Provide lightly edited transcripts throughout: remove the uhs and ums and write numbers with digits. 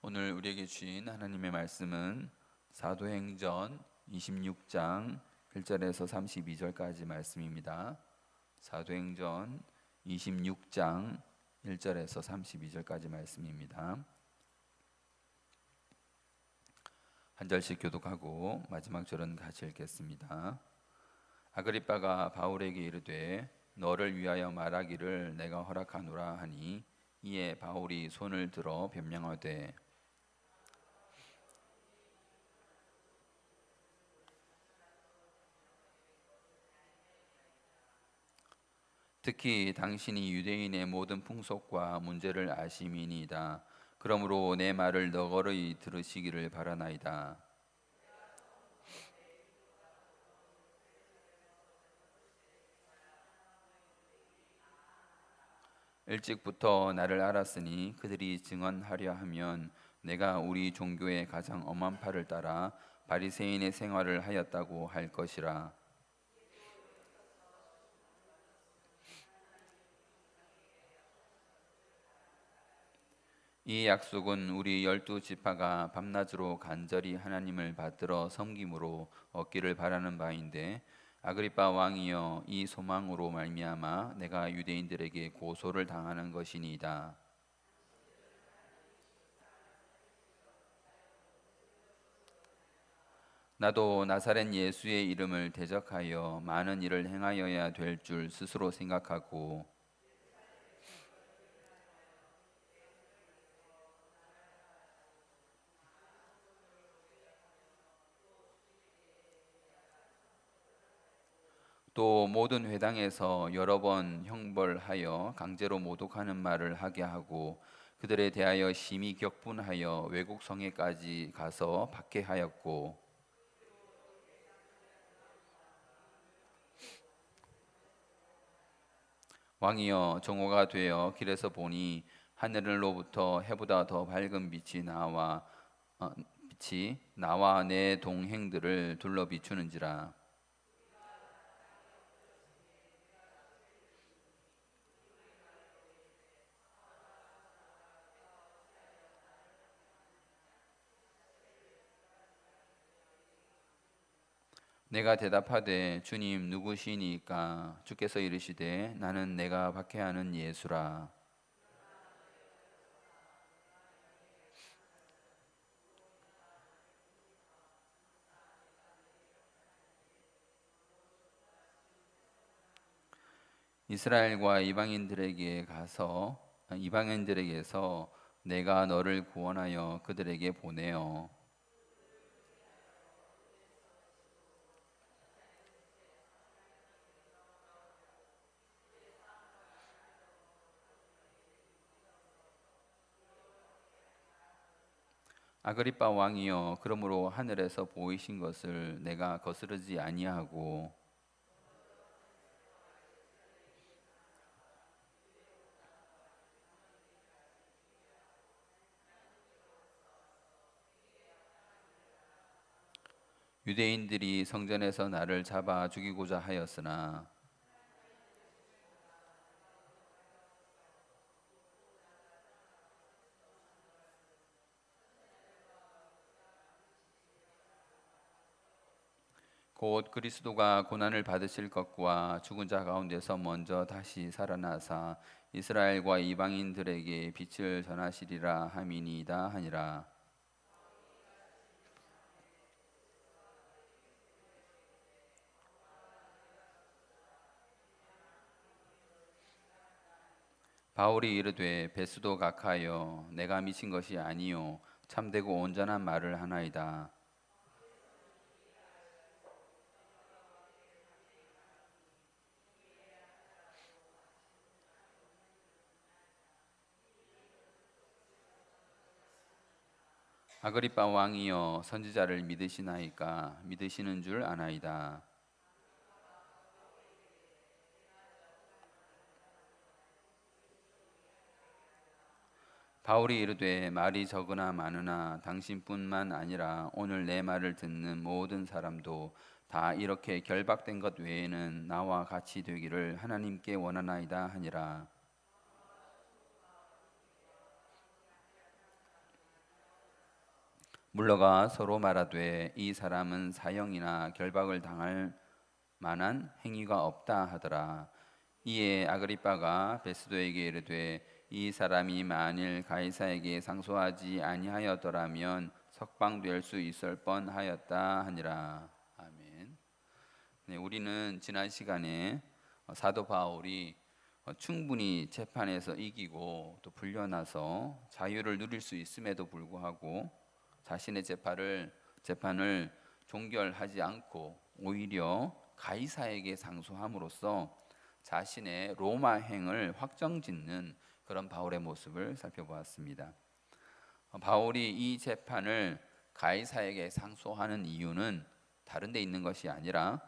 오늘 우리에게 주신 하나님의 말씀은 사도행전 26장 1절에서 32절까지 말씀입니다. 사도행전 26장 1절에서 32절까지 말씀입니다. 한 절씩 교독하고 마지막 절은 같이 읽겠습니다. 아그리빠가 바울에게 이르되 너를 위하여 말하기를 내가 허락하노라 하니 이에 바울이 손을 들어 변명하되 특히 당신이 유대인의 모든 풍속과 문제를 아심이니이다. 그러므로 내 말을 너거러이 들으시기를 바라나이다. 일찍부터 나를 알았으니 그들이 증언하려 하면 내가 우리 종교의 가장 엄한 파를 따라 바리새인의 생활을 하였다고 할 것이라. 이 약속은 우리 12지파가 밤낮으로 간절히 하나님을 받들어 섬김으로 얻기를 바라는 바인데 아그리빠 왕이여 이 소망으로 말미암아 내가 유대인들에게 고소를 당하는 것이니이다. 나도 나사렛 예수의 이름을 대적하여 많은 일을 행하여야 될 줄 스스로 생각하고 또 모든 회당에서 여러 번 형벌하여 강제로 모독하는 말을 하게 하고 그들에 대하여 심히 격분하여 외국 성에까지 가서 박해하였고 왕이여 정오가 되어 길에서 보니 하늘로부터 해보다 더 밝은 빛이 나와 내 동행들을 둘러 비추는지라. 내가 대답하되 주님 누구시니까? 주께서 이르시되 나는 내가 박해하는 예수라. 이스라엘과 이방인들에게서 내가 너를 구원하여 그들에게 보내어 아그리빠 왕이여 그러므로 하늘에서 보이신 것을 내가 거스르지 아니하고 유대인들이 성전에서 나를 잡아 죽이고자 하였으나 곧 그리스도가 고난을 받으실 것과 죽은 자 가운데서 먼저 다시 살아나사 이스라엘과 이방인들에게 빛을 전하시리라 함이니이다 하니라. 바울이 이르되 베스도 각하여 내가 미친 것이 아니요 참되고 온전한 말을 하나이다. 아그리빠 왕이여 선지자를 믿으시나이까? 믿으시는 줄 아나이다. 바울이 이르되 말이 적으나 많으나 당신뿐만 아니라 오늘 내 말을 듣는 모든 사람도 다 이렇게 결박된 것 외에는 나와 같이 되기를 하나님께 원하나이다 하니라. 물러가 서로 말하되 이 사람은 사형이나 결박을 당할 만한 행위가 없다 하더라. 이에 아그리빠가 베스도에게 이르되 이 사람이 만일 가이사에게 상소하지 아니하였더라면 석방될 수 있을 뻔하였다 하니라. 아멘. 네, 우리는 지난 시간에 사도 바울이 충분히 재판에서 이기고 또 풀려나서 자유를 누릴 수 있음에도 불구하고 자신의 재판을 종결하지 않고 오히려 가이사에게 상소함으로써 자신의 로마행을 확정짓는 그런 바울의 모습을 살펴보았습니다. 바울이 이 재판을 가이사에게 상소하는 이유는 다른 데 있는 것이 아니라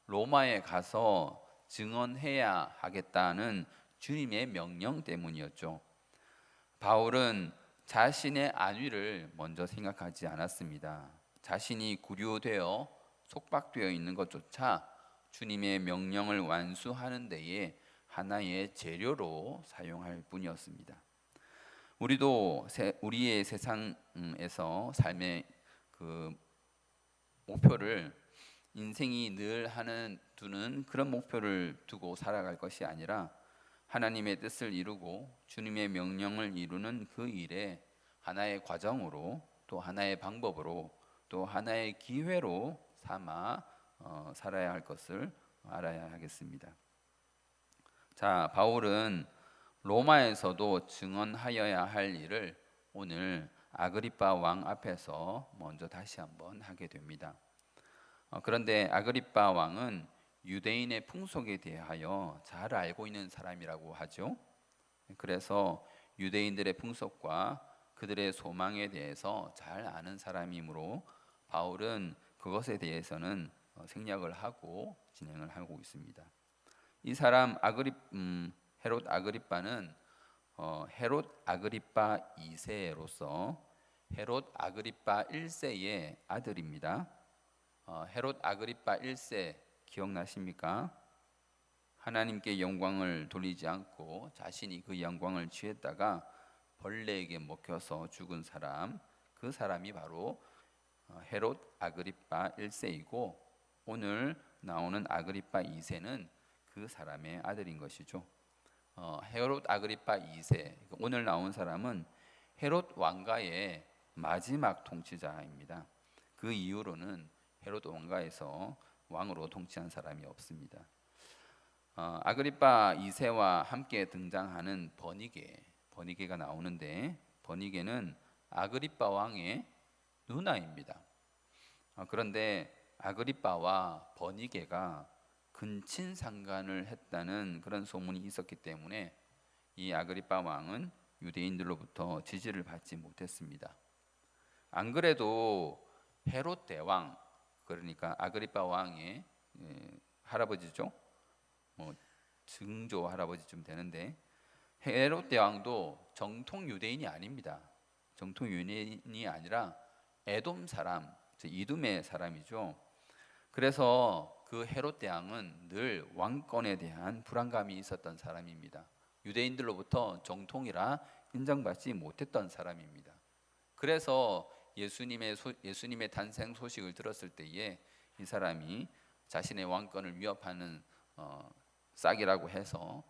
로마에 가서 증언해야 하겠다는 주님의 명령 때문이었죠. 바울은 자신의 안위를 먼저 생각하지 않았습니다. 자신이 구류되어 속박되어 있는 것조차 주님의 명령을 완수하는 데에 하나의 재료로 사용할 뿐이었습니다. 우리도 우리의 세상에서 삶의 그 목표를 인생이 늘 두는 그런 목표를 두고 살아갈 것이 아니라 하나님의 뜻을 이루고 주님의 명령을 이루는 그 일에 하나의 과정으로 또 하나의 방법으로 또 하나의 기회로 삼아 살아야 할 것을 알아야 하겠습니다. 자, 바울은 로마에서도 증언하여야 할 일을 오늘 아그리빠 왕 앞에서 먼저 다시 한번 하게 됩니다. 그런데 아그리빠 왕은 유대인의 풍속에 대하여 잘 알고 있는 사람이라고 하죠. 그래서 유대인들의 풍속과 그들의 소망에 대해서 잘 아는 사람이므로 바울은 그것에 대해서는 생략을 하고 진행을 하고 있습니다. 이 사람 헤롯 아그리빠는 헤롯 아그리빠 2세로서 헤롯 아그리빠 1세의 아들입니다. 헤롯 아그리빠 1세 기억나십니까? 하나님께 영광을 돌리지 않고 자신이 그 영광을 취했다가 벌레에게 먹혀서 죽은 사람, 그 사람이 바로 헤롯 아그리빠 1세이고 오늘 나오는 아그리빠 2세는 그 사람의 아들인 것이죠. 헤롯 아그리빠 2세, 오늘 나온 사람은 헤롯 왕가의 마지막 통치자입니다. 그 이후로는 헤롯 왕가에서 왕으로 통치한 사람이 없습니다. 아그리빠 2세와 함께 등장하는 버니게가 나오는데 버니게는 아그리빠 왕의 누나입니다. 그런데 아그리빠와 버니게가 근친상간을 했다는 그런 소문이 있었기 때문에 이 아그리빠 왕은 유대인들로부터 지지를 받지 못했습니다. 안 그래도 헤롯 대왕, 그러니까 아그리빠 왕의 할아버지죠. 증조 할아버지쯤 되는데 헤롯 대왕도 정통 유대인이 아닙니다. 정통 유대인이 아니라 에돔 사람, 이둠의 사람이죠. 그래서 그 헤롯 대왕은 늘 왕권에 대한 불안감이 있었던 사람입니다. 유대인들로부터 정통이라 인정받지 못했던 사람입니다. 그래서 예수님의 탄생 소식을 들었을 때에 이 사람이 자신의 왕권을 위협하는 싹이라고 해서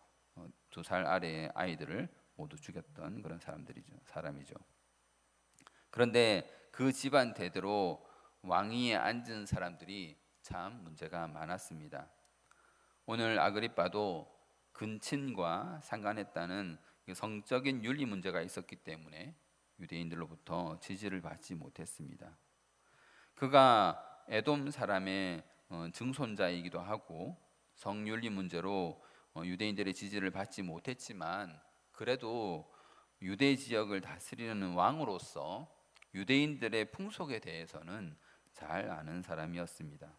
2살 아래의 아이들을 모두 죽였던 그런 사람이죠. 그런데 그 집안 대대로 왕위에 앉은 사람들이 참 문제가 많았습니다. 오늘 아그리빠도 근친과 상관했다는 성적인 윤리 문제가 있었기 때문에 유대인들로부터 지지를 받지 못했습니다. 그가 에돔 사람의 증손자이기도 하고 성윤리 문제로 유대인들의 지지를 받지 못했지만 그래도 유대 지역을 다스리는 왕으로서 유대인들의 풍속에 대해서는 잘 아는 사람이었습니다.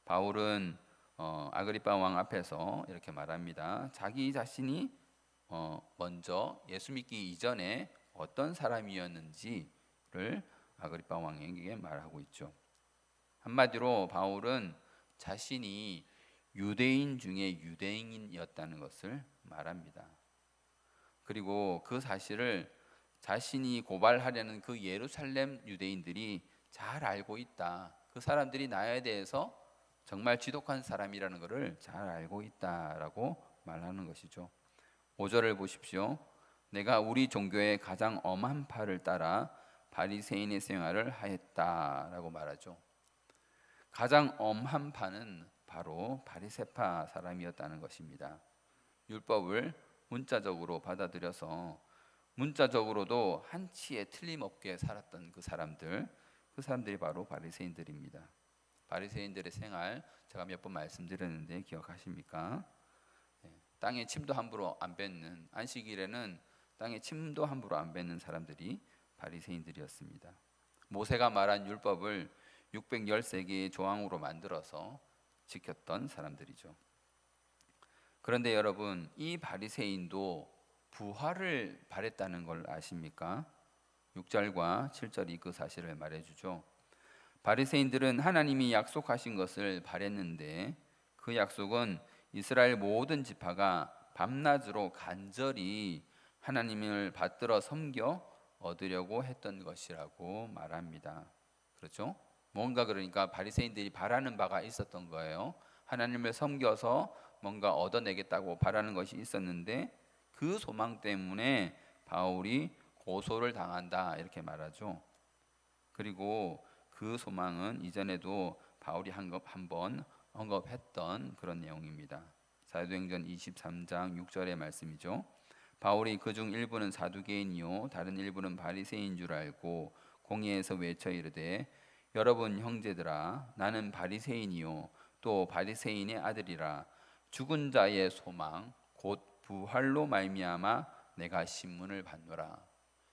바울은 아그리빠 왕 앞에서 이렇게 말합니다. 자기 자신이 먼저 예수 믿기 이전에 어떤 사람이었는지를 아그리빠 왕에게 말하고 있죠. 한마디로 바울은 자신이 유대인 중에 유대인이었다는 것을 말합니다. 그리고 그 사실을 자신이 고발하려는 그 예루살렘 유대인들이 잘 알고 있다. 그 사람들이 나에 대해서 정말 지독한 사람이라는 것을 잘 알고 있다라고 말하는 것이죠. 5절을 보십시오. 내가 우리 종교의 가장 엄한 파를 따라 바리새인의 생활을 하였다라고 말하죠. 가장 엄한 파는 바로 바리새파 사람이었다는 것입니다. 율법을 문자적으로 받아들여서 문자적으로도 한치의 틀림없게 살았던 그 사람들이 바로 바리새인들입니다. 바리새인들의 생활 제가 몇 번 말씀드렸는데 기억하십니까? 땅에 침도 함부로 안 뱉는, 안식일에는 땅에 침도 함부로 안 뱉는 사람들이 바리새인들이었습니다. 모세가 말한 율법을 613개의 조항으로 만들어서 지켰던 사람들이죠. 그런데 여러분, 이 바리새인도 부활을 바랬다는 걸 아십니까? 6절과 7절이 그 사실을 말해주죠. 바리새인들은 하나님이 약속하신 것을 바랬는데 그 약속은 이스라엘 모든 지파가 밤낮으로 간절히 하나님을 받들어 섬겨 얻으려고 했던 것이라고 말합니다. 그렇죠? 뭔가 그러니까 바리새인들이 바라는 바가 있었던 거예요. 하나님을 섬겨서 뭔가 얻어내겠다고 바라는 것이 있었는데 그 소망 때문에 바울이 고소를 당한다 이렇게 말하죠. 그리고 그 소망은 이전에도 바울이 한번 언급했던 그런 내용입니다. 사도행전 23장 6절의 말씀이죠. 바울이 그중 일부는 사두개인이요 다른 일부는 바리새인 줄 알고 공회에서 외쳐 이르되 여러분 형제들아 나는 바리새인이요 또 바리새인의 아들이라 죽은 자의 소망 곧 부활로 말미암아 내가 신문을 받노라.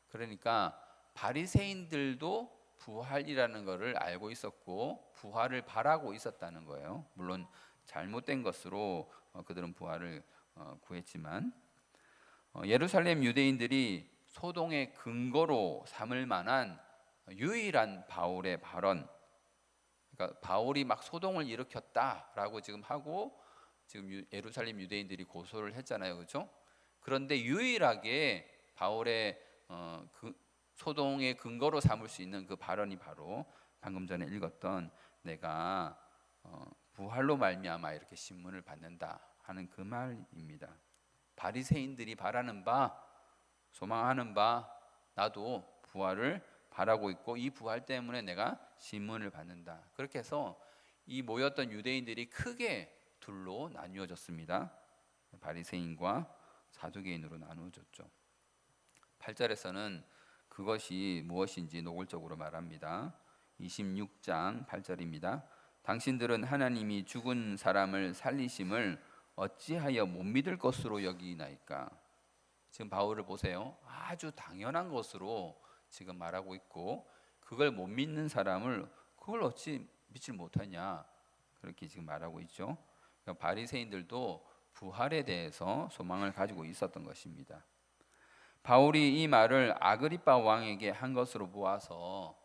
그러니까 바리새인들도 부활이라는 것을 알고 있었고 부활을 바라고 있었다는 거예요. 물론 잘못된 것으로 그들은 부활을 구했지만 예루살렘 유대인들이 소동의 근거로 삼을 만한 유일한 바울의 발언, 그러니까 바울이 막 소동을 일으켰다라고 지금 하고 지금 예루살렘 유대인들이 고소를 했잖아요, 그렇죠? 그런데 유일하게 바울의 그 소동의 근거로 삼을 수 있는 그 발언이 바로 방금 전에 읽었던 내가 부활로 말미암아 이렇게 신문을 받는다 하는 그 말입니다. 바리새인들이 바라는 바, 소망하는 바, 나도 부활을 바라고 있고 이 부활 때문에 내가 신문을 받는다. 그렇게 해서 이 모였던 유대인들이 크게 둘로 나뉘어졌습니다. 바리새인과 사두개인으로 나누어졌죠. 8절에서는 그것이 무엇인지 노골적으로 말합니다. 26장 8절입니다. 당신들은 하나님이 죽은 사람을 살리심을 어찌하여 못 믿을 것으로 여기나이까. 지금 바울을 보세요. 아주 당연한 것으로 지금 말하고 있고 그걸 못 믿는 사람을 그걸 어찌 믿질 못하냐 그렇게 지금 말하고 있죠. 그러니까 바리새인들도 부활에 대해서 소망을 가지고 있었던 것입니다. 바울이 이 말을 아그리빠 왕에게 한 것으로 보아서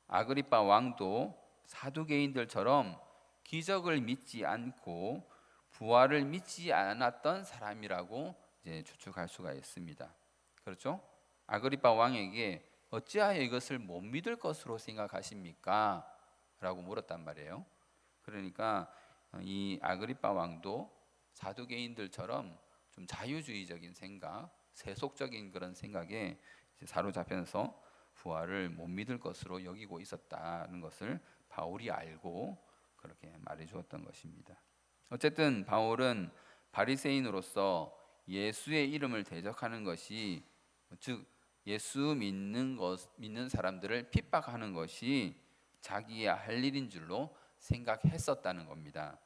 아그리빠 왕도 사두개인들처럼 기적을 믿지 않고 부활을 믿지 않았던 사람이라고 이제 추측할 수가 있습니다. 그렇죠? 아그리빠 왕에게 어찌하여 이것을 못 믿을 것으로 생각하십니까? 라고 물었단 말이에요. 그러니까 이 아그리빠 왕도 사두개인들처럼 좀 자유주의적인 생각, 세속적인 그런 생각에 사로잡혀서 부활을 못 믿을 것으로 여기고 있었다는 것을 바울이 알고 그렇게 말해 주었던 것입니다. 어쨌든 바울은 바리새인으로서 예수의 이름을 대적하는 것이 즉 예수 믿는 사람들을 핍박하는 것이 자기의 할 일인 줄로 생각했었다는 겁니다.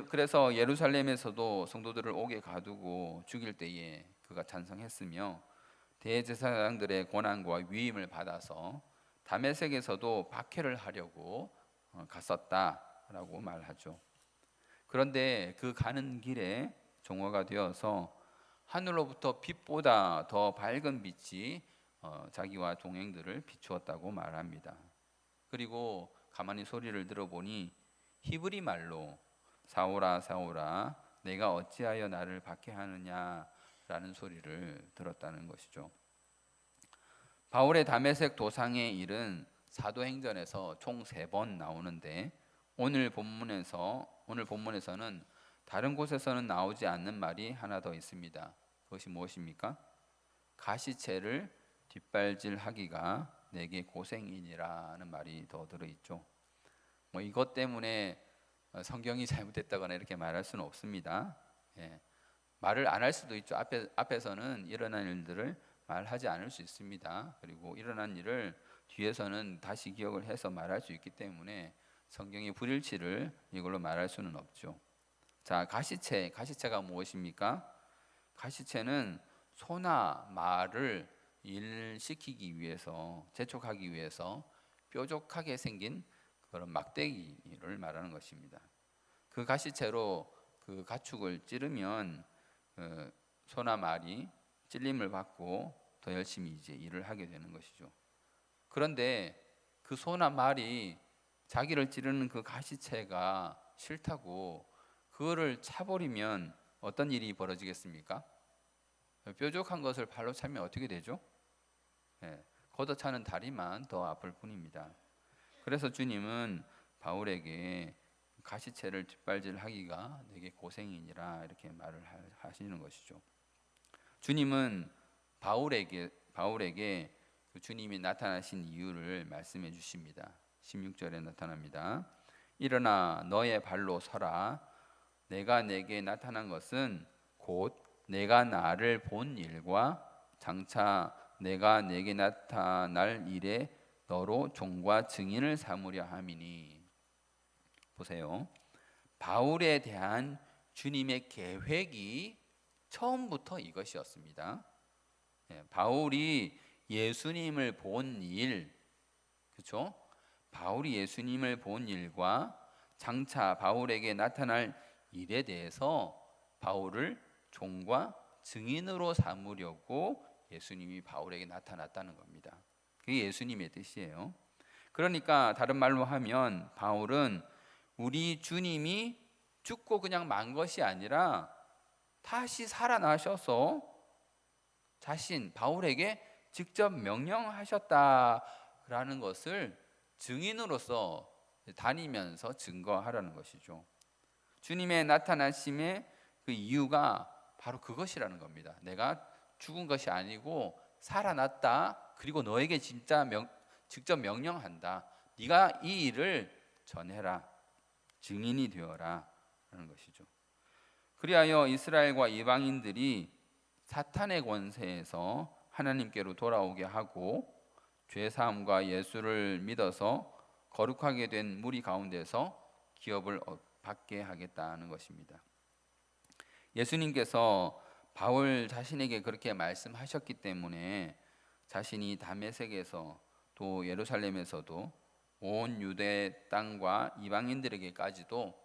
그래서 예루살렘에서도 성도들을 옥에 가두고 죽일 때에 그가 찬성했으며 대제사장들의 권한과 위임을 받아서 다메섹에서도 박해를 하려고 갔었다라고 말하죠. 그런데 그 가는 길에 종화가 되어서 하늘로부터 빛보다 더 밝은 빛이 자기와 동행들을 비추었다고 말합니다. 그리고 가만히 소리를 들어보니 히브리 말로 사오라 사오라 내가 어찌하여 나를 박해하느냐라는 소리를 들었다는 것이죠. 바울의 다메섹 도상의 일은 사도행전에서 총 3번 나오는데 오늘 본문에서는 다른 곳에서는 나오지 않는 말이 하나 더 있습니다. 그것이 무엇입니까? 가시채를 뒷발질하기가 내게 고생이니라는 말이 더 들어있죠. 이것 때문에 성경이 잘못됐다거나 이렇게 말할 수는 없습니다. 말을 안 할 수도 있죠. 앞에서는 일어난 일들을 말하지 않을 수 있습니다. 그리고 일어난 일을 뒤에서는 다시 기억을 해서 말할 수 있기 때문에 성경의 불일치를 이걸로 말할 수는 없죠. 자, 가시채가 무엇입니까? 가시채는 소나 말을 일시키기 위해서, 재촉하기 위해서 뾰족하게 생긴 그런 막대기를 말하는 것입니다. 그 가시채로 그 가축을 찌르면 소나 말이 찔림을 받고 더 열심히 이제 일을 하게 되는 것이죠. 그런데 그 소나 말이 자기를 찌르는 그 가시채가 싫다고 그거를 차버리면 어떤 일이 벌어지겠습니까? 뾰족한 것을 발로 차면 어떻게 되죠? 걷어차는 다리만 더 아플 뿐입니다. 그래서 주님은 바울에게 가시채를 뒷발질하기가 내게 고생이니라 이렇게 말을 하시는 것이죠. 주님은 바울에게 그 주님이 나타나신 이유를 말씀해 주십니다. 16절에 나타납니다. 일어나 너의 발로 서라. 내가 내게 나타난 것은 곧 내가 나를 본 일과 장차 내가 내게 나타날 일에 너로 종과 증인을 삼으려 함이니. 보세요. 바울에 대한 주님의 계획이 처음부터 이것이었습니다. 바울이 예수님을 본 일, 그렇죠? 바울이 예수님을 본 일과 장차 바울에게 나타날 일에 대해서 바울을 종과 증인으로 삼으려고 예수님이 바울에게 나타났다는 겁니다. 그게 예수님의 뜻이에요. 그러니까 다른 말로 하면 바울은 우리 주님이 죽고 그냥 만 것이 아니라 다시 살아나셔서 바울에게 직접 명령하셨다라는 것을 증인으로서 다니면서 증거하라는 것이죠. 주님의 나타나심의 그 이유가 바로 그것이라는 겁니다. 내가 죽은 것이 아니고 살아났다. 그리고 너에게 직접 명령한다. 네가 이 일을 전해라. 증인이 되어라 하는 것이죠. 그리하여 이스라엘과 이방인들이 사탄의 권세에서 하나님께로 돌아오게 하고 죄사함과 예수를 믿어서 거룩하게 된 무리 가운데서 기업을 받게 하겠다는 것입니다. 예수님께서 바울 자신에게 그렇게 말씀하셨기 때문에 자신이 다메섹에서 또 예루살렘에서도 온 유대 땅과 이방인들에게까지도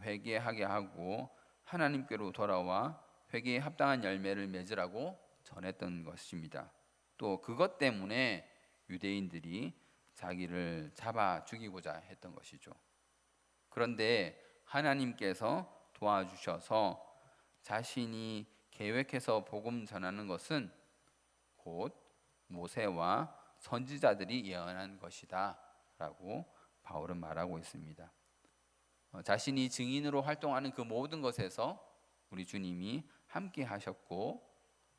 회개하게 하고 하나님께로 돌아와 회개에 합당한 열매를 맺으라고 전했던 것입니다. 또 그것 때문에 유대인들이 자기를 잡아 죽이고자 했던 것이죠. 그런데 하나님께서 도와주셔서 자신이 계획해서 복음 전하는 것은 곧 모세와 선지자들이 예언한 것이다 라고 바울은 말하고 있습니다. 자신이 증인으로 활동하는 그 모든 것에서 우리 주님이 함께 하셨고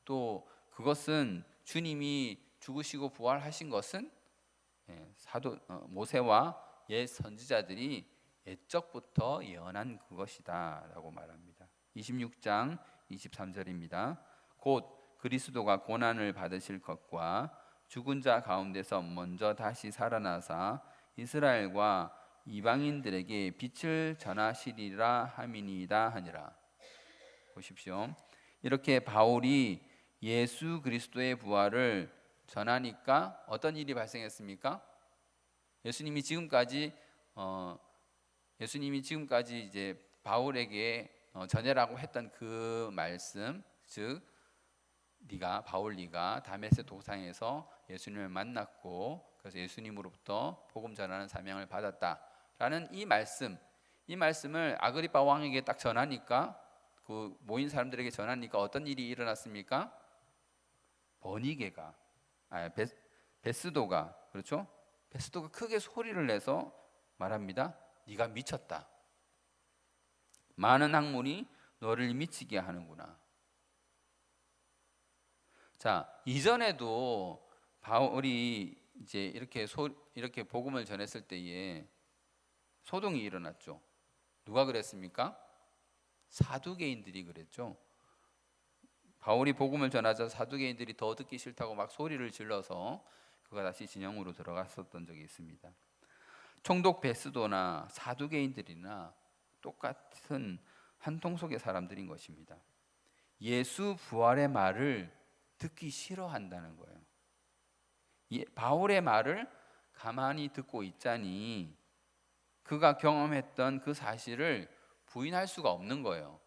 또 그것은 주님이 죽으시고 부활하신 것은 모세와 옛 선지자들이 옛적부터 예언한 그것이다 라고 말합니다. 26장 23절입니다. 곧 그리스도가 고난을 받으실 것과 죽은 자 가운데서 먼저 다시 살아나사 이스라엘과 이방인들에게 빛을 전하시리라 함이니이다 하니라. 보십시오. 이렇게 바울이 예수 그리스도의 부활을 전하니까 어떤 일이 발생했습니까? 예수님이 지금까지 이제 바울에게 전해라고 했던 그 말씀, 즉 네가 다메섹 도상에서 예수님을 만났고 그래서 예수님으로부터 복음 전하는 사명을 받았다라는 이 말씀을 아그리파 왕에게 딱 전하니까 그 모인 사람들에게 전하니까 어떤 일이 일어났습니까? 베스도가, 그렇죠? 베스도가 크게 소리를 내서 말합니다. 네가 미쳤다. 많은 학문이 너를 미치게 하는구나. 자, 이전에도 바울이 이제 이렇게 복음을 전했을 때에 소동이 일어났죠. 누가 그랬습니까? 사두개인들이 그랬죠. 바울이 복음을 전하자 사두개인들이 더 듣기 싫다고 막 소리를 질러서 그가 다시 진영으로 들어갔었던 적이 있습니다. 총독 베스도나 사두개인들이나 똑같은 한 통 속의 사람들인 것입니다. 예수 부활의 말을 듣기 싫어한다는 거예요. 바울의 말을 가만히 듣고 있자니 그가 경험했던 그 사실을 부인할 수가 없는 거예요.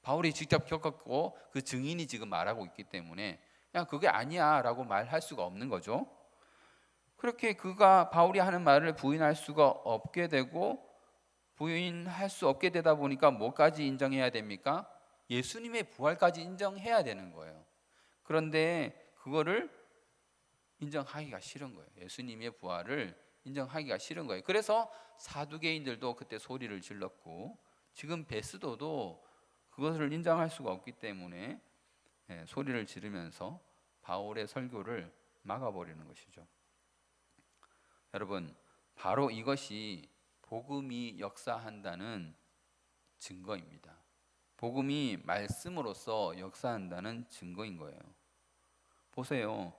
바울이 직접 겪었고 그 증인이 지금 말하고 있기 때문에 그냥 그게 아니야 라고 말할 수가 없는 거죠. 그렇게 바울이 하는 말을 부인할 수가 없게 되고, 부인할 수 없게 되다 보니까 뭐까지 인정해야 됩니까? 예수님의 부활까지 인정해야 되는 거예요. 그런데 그거를 인정하기가 싫은 거예요. 예수님의 부활을 인정하기가 싫은 거예요. 그래서 사두개인들도 그때 소리를 질렀고, 지금 베스도도 그것을 인정할 수가 없기 때문에 소리를 지르면서 바울의 설교를 막아버리는 것이죠. 여러분, 바로 이것이 복음이 역사한다는 증거입니다. 복음이 말씀으로서 역사한다는 증거인 거예요. 보세요.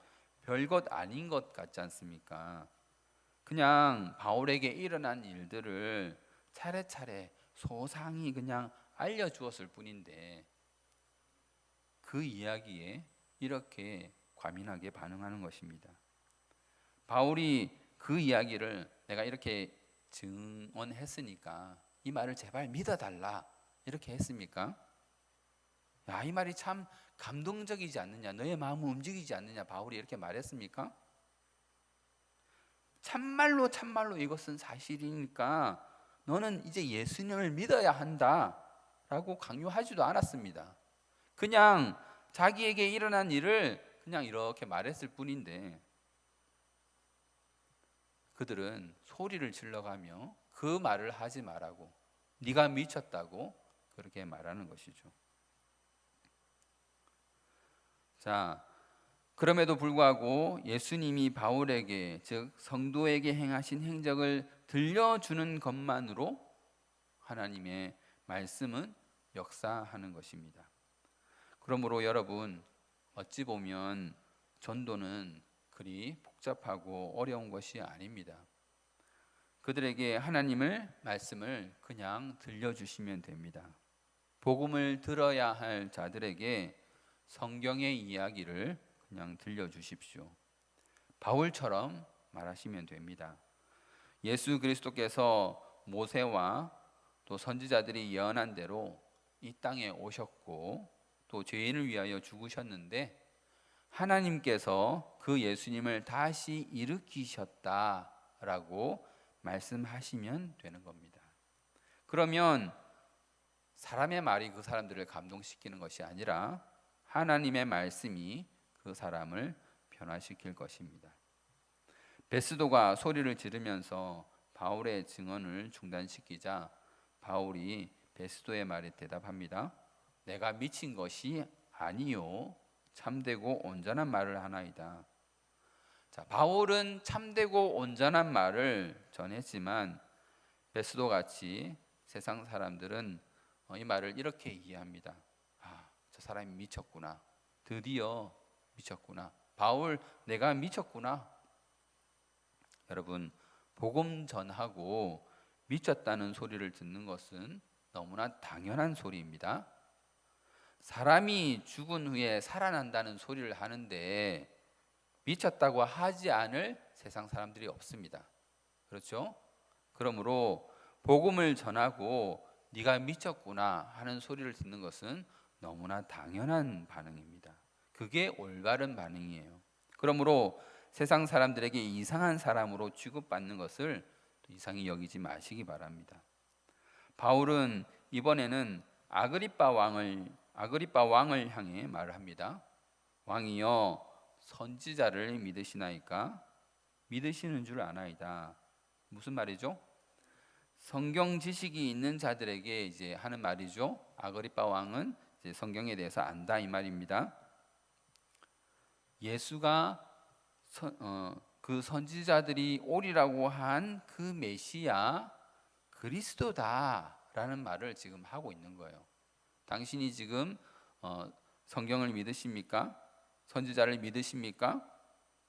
별것 아닌 것 같지 않습니까? 그냥 바울에게 일어난 일들을 차례차례 소상히 그냥 알려주었을 뿐인데 그 이야기에 이렇게 과민하게 반응하는 것입니다. 바울이 그 이야기를 내가 이렇게 증언했으니까 이 말을 제발 믿어달라 이렇게 했습니까? 야, 이 말이 참 감동적이지 않느냐, 너의 마음을 움직이지 않느냐, 바울이 이렇게 말했습니까? 참말로 이것은 사실이니까 너는 이제 예수님을 믿어야 한다 라고 강요하지도 않았습니다. 그냥 자기에게 일어난 일을 그냥 이렇게 말했을 뿐인데 그들은 소리를 질러가며 그 말을 하지 말라고, 네가 미쳤다고 그렇게 말하는 것이죠. 자, 그럼에도 불구하고 예수님이 바울에게, 즉 성도에게 행하신 행적을 들려주는 것만으로 하나님의 말씀은 역사하는 것입니다. 그러므로 여러분, 어찌 보면 전도는 그리 복잡하고 어려운 것이 아닙니다. 그들에게 하나님의 말씀을 그냥 들려주시면 됩니다. 복음을 들어야 할 자들에게 성경의 이야기를 그냥 들려주십시오. 바울처럼 말하시면 됩니다. 예수 그리스도께서 모세와 또 선지자들이 예언한 대로 이 땅에 오셨고 또 죄인을 위하여 죽으셨는데 하나님께서 그 예수님을 다시 일으키셨다라고 말씀하시면 되는 겁니다. 그러면 사람의 말이 그 사람들을 감동시키는 것이 아니라 하나님의 말씀이 그 사람을 변화시킬 것입니다. 베스도가 소리를 지르면서 바울의 증언을 중단시키자 바울이 베스도의 말에 대답합니다. 내가 미친 것이 아니요 참되고 온전한 말을 하나이다. 자, 바울은 참되고 온전한 말을 전했지만 베스도 같이 세상 사람들은 이 말을 이렇게 이해합니다. 아, 저 사람이 미쳤구나. 드디어 미쳤구나. 바울, 내가 미쳤구나. 여러분, 복음 전하고 미쳤다는 소리를 듣는 것은 너무나 당연한 소리입니다. 사람이 죽은 후에 살아난다는 소리를 하는데 미쳤다고 하지 않을 세상 사람들이 없습니다. 그렇죠? 그러므로 복음을 전하고 네가 미쳤구나 하는 소리를 듣는 것은 너무나 당연한 반응입니다. 그게 올바른 반응이에요. 그러므로 세상 사람들에게 이상한 사람으로 취급받는 것을 이상히 여기지 마시기 바랍니다. 바울은 이번에는 아그리빠 왕을 향해 말을 합니다. 왕이여, 선지자를 믿으시나이까? 믿으시는 줄 아나이다. 무슨 말이죠? 성경 지식이 있는 자들에게 이제 하는 말이죠. 아그리빠 왕은 이제 성경에 대해서 안다 이 말입니다. 예수가 그 선지자들이 오리라고 한 그 메시아 그리스도다라는 말을 지금 하고 있는 거예요. 당신이 지금 성경을 믿으십니까? 선지자를 믿으십니까?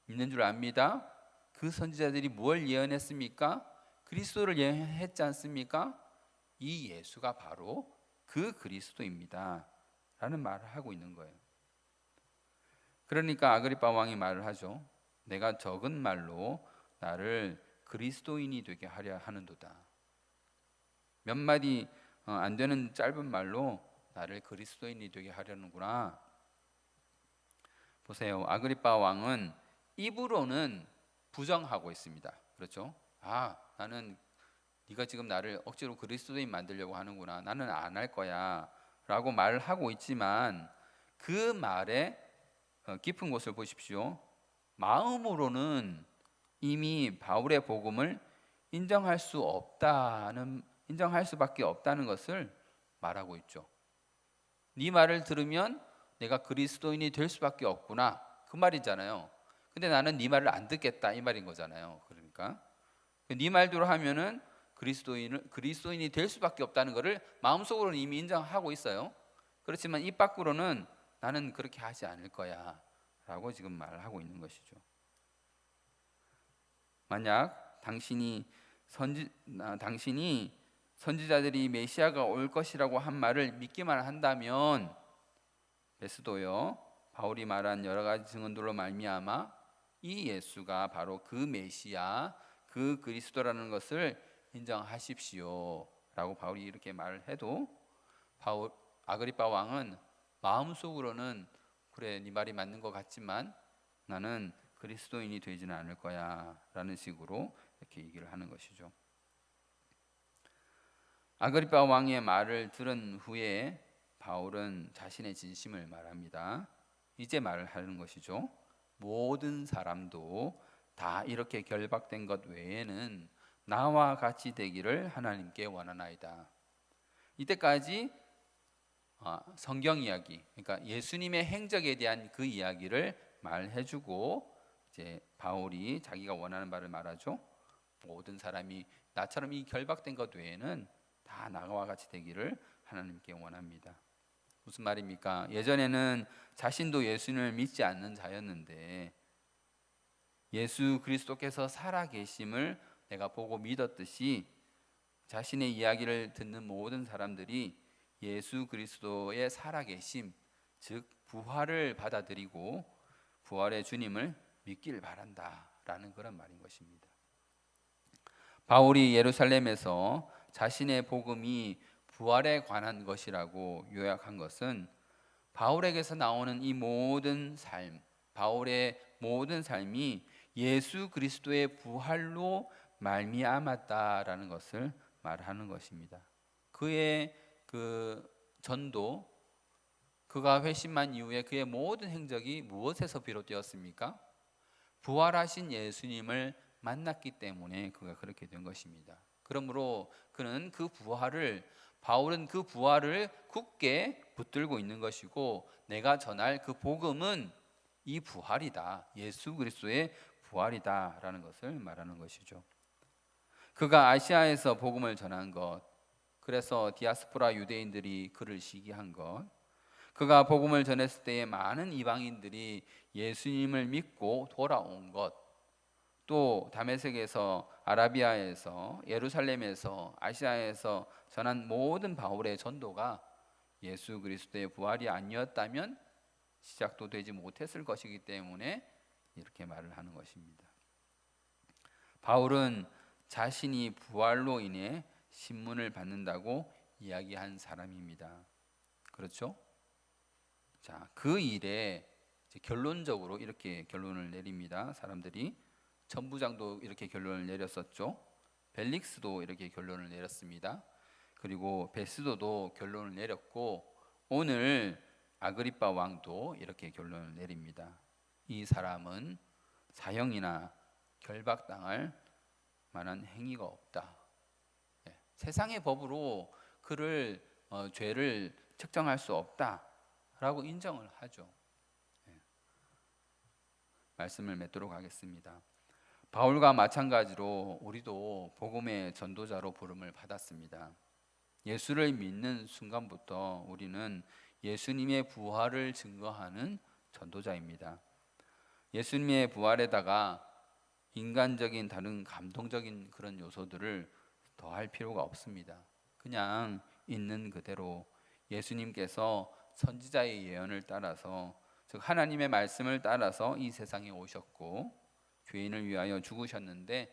믿는 줄 압니다. 그 선지자들이 뭘 예언했습니까? 그리스도를 예언했지 않습니까? 이 예수가 바로 그 그리스도입니다 라는 말을 하고 있는 거예요. 그러니까 아그리빠 왕이 말을 하죠. 내가 적은 말로 나를 그리스도인이 되게 하려 하는도다. 몇 마디 안 되는 짧은 말로 나를 그리스도인이 되게 하려는구나. 보세요. 아그리빠 왕은 입으로는 부정하고 있습니다. 그렇죠? 나는 네가 지금 나를 억지로 그리스도인 만들려고 하는구나. 나는 안 할 거야 라고 말을 하고 있지만 그 말에 깊은 곳을 보십시오. 마음으로는 이미 바울의 복음을 인정할 수밖에 없다는 것을 말하고 있죠. 네 말을 들으면 내가 그리스도인이 될 수밖에 없구나 그 말이잖아요. 근데 나는 네 말을 안 듣겠다 이 말인 거잖아요. 그러니까 네 말대로 하면은 그리스도인이 될 수밖에 없다는 것을 마음속으로는 이미 인정하고 있어요. 그렇지만 입 밖으로는 나는 그렇게 하지 않을 거야 라고 지금 말을 하고 있는 것이죠. 만약 당신이 선지자들이 메시아가 올 것이라고 한 말을 믿기만 한다면 베스도요 바울이 말한 여러 가지 증언들로 말미암아 이 예수가 바로 그 메시아 그 그리스도라는 것을 인정하십시오 라고 바울이 이렇게 말을 해도 아그리빠 왕은 마음속으로는 그래 네 말이 맞는 것 같지만 나는 그리스도인이 되지는 않을 거야 라는 식으로 이렇게 얘기를 하는 것이죠. 아그리빠 왕의 말을 들은 후에 바울은 자신의 진심을 말합니다. 이제 말을 하는 것이죠. 모든 사람도 다 이렇게 결박된 것 외에는 나와 같이 되기를 하나님께 원하나이다. 이때까지 성경 이야기, 그러니까 예수님의 행적에 대한 그 이야기를 말해주고 이제 바울이 자기가 원하는 바를 말하죠. 모든 사람이 나처럼 이 결박된 것 외에는 다 나와 같이 되기를 하나님께 원합니다. 무슨 말입니까? 예전에는 자신도 예수님을 믿지 않는 자였는데 예수 그리스도께서 살아계심을 내가 보고 믿었듯이 자신의 이야기를 듣는 모든 사람들이 예수 그리스도의 살아계심, 즉 부활을 받아들이고 부활의 주님을 믿길 바란다라는 그런 말인 것입니다. 바울이 예루살렘에서 자신의 복음이 부활에 관한 것이라고 요약한 것은 바울에게서 나오는 이 모든 삶, 바울의 모든 삶이 예수 그리스도의 부활로 말미암았다라는 것을 말하는 것입니다. 그의 그 전도, 그가 회심한 이후에 그의 모든 행적이 무엇에서 비롯되었습니까? 부활하신 예수님을 만났기 때문에 그가 그렇게 된 것입니다. 그러므로 바울은 그 부활을 굳게 붙들고 있는 것이고 내가 전할 그 복음은 이 부활이다. 예수 그리스도의 부활이다라는 것을 말하는 것이죠. 그가 아시아에서 복음을 전한 것, 그래서 디아스포라 유대인들이 그를 시기한 것, 그가 복음을 전했을 때에 많은 이방인들이 예수님을 믿고 돌아온 것, 또 다메섹에서, 아라비아에서, 예루살렘에서, 아시아에서 전한 모든 바울의 전도가 예수 그리스도의 부활이 아니었다면 시작도 되지 못했을 것이기 때문에 이렇게 말을 하는 것입니다. 바울은 자신이 부활로 인해 신문을 받는다고 이야기한 사람입니다. 그렇죠? 자, 그 일에 결론적으로 이렇게 결론을 내립니다. 사람들이 천부장도 이렇게 결론을 내렸었죠. 벨릭스도 이렇게 결론을 내렸습니다. 그리고 베스도도 결론을 내렸고 오늘 아그리빠 왕도 이렇게 결론을 내립니다. 이 사람은 사형이나 결박당할 만한 행위가 없다. 세상의 법으로 그를 죄를 측정할 수 없다라고 인정을 하죠. 말씀을 맺도록 하겠습니다. 바울과 마찬가지로 우리도 복음의 전도자로 부름을 받았습니다. 예수를 믿는 순간부터 우리는 예수님의 부활을 증거하는 전도자입니다. 예수님의 부활에다가 인간적인 다른 감동적인 그런 요소들을 더할 필요가 없습니다. 그냥 있는 그대로 예수님께서 선지자의 예언을 따라서, 즉 하나님의 말씀을 따라서 이 세상에 오셨고 죄인을 위하여 죽으셨는데,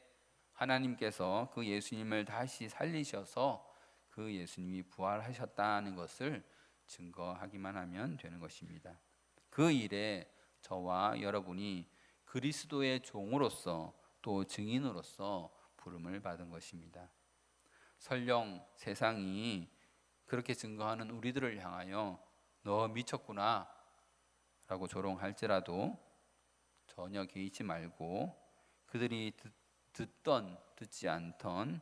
하나님께서 그 예수님을 다시 살리셔서 그 예수님이 부활하셨다는 것을 증거하기만 하면 되는 것입니다. 그 일에 저와 여러분이 그리스도의 종으로서 또 증인으로서 부름을 받은 것입니다. 설령 세상이 그렇게 증거하는 우리들을 향하여 너 미쳤구나 라고 조롱할지라도 전혀 개의치 말고, 그들이 듣던 듣지 않던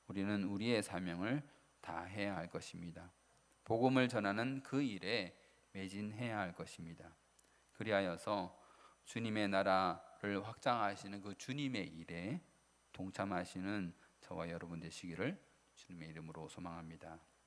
우리는 우리의 사명을 다해야 할 것입니다. 복음을 전하는 그 일에 매진해야 할 것입니다. 그리하여서 주님의 나라를 확장하시는 그 주님의 일에 동참하시는 저와 여러분 되시기를 주님의 이름으로 소망합니다.